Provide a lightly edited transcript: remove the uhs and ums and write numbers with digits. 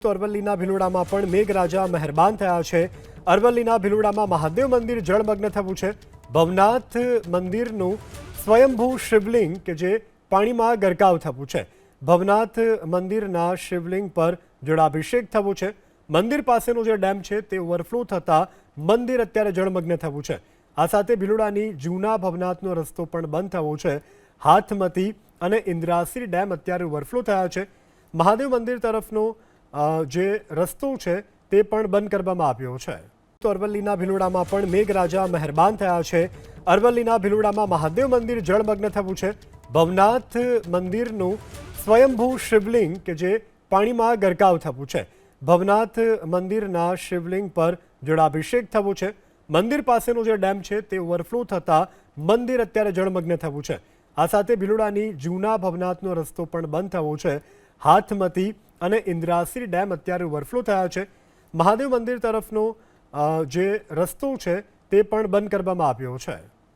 તો અરવલ્લીના ભિલોડામાં પણ મેઘરાજા મહેરબાન થયા છે। અરવલ્લીના ભિલોડામાં મહાદેવ મંદિર જળમગ્ન થયું છે। ભવનાથ મંદિરનું સ્વયંભૂ શિવલિંગ કે જે પાણીમાં ગરકાવ થયું છે। ભવનાથ મંદિરના શિવલિંગ પર જળાભિષેક થયો છે। મંદિર પાસેનો જે ડેમ છે તે ઓવરફ્લો થતા મંદિર અત્યારે જળમગ્ન થયું છે। આ સાથે ભિલોડાની જૂના ભવનાથનો રસ્તો પણ બંધ થયો છે। હાથમતી અને ઇન્દ્રાસી ડેમ અત્યારે ઓવરફ્લો થયા છે। મહાદેવ મંદિર તરફનો જે રસ્તો છે તે પણ બંધ કરવામાં આવ્યો છે। તો અરવલ્લીના ભિલોડામાં પણ મેઘરાજા મહેરબાન થયા છે। અરવલ્લીના ભિલોડામાં મહાદેવ મંદિર જળમગ્ન થયું છે। ભવનાથ મંદિરનું સ્વયંભૂ શિવલિંગ કે જે પાણીમાં ગરકાવ થયું છે। ભવનાથ મંદિરના શિવલિંગ પર જળાભિષેક થયો છે। મંદિર પાસેનો જે ડેમ છે તે ઓવરફ્લો થતા મંદિર અત્યારે જળમગ્ન થયું છે। આ સાથે ભિલોડાની જૂના ભવનાથનો રસ્તો પણ બંધ થયો છે। હાથમતી અને ઇન્દ્રાસી ડેમ અત્યારે ઓવરફ્લો થયા છે। મહાદેવ મંદિર તરફનો જે રસ્તો છે તે પણ બંધ કરવામાં આવ્યો છે।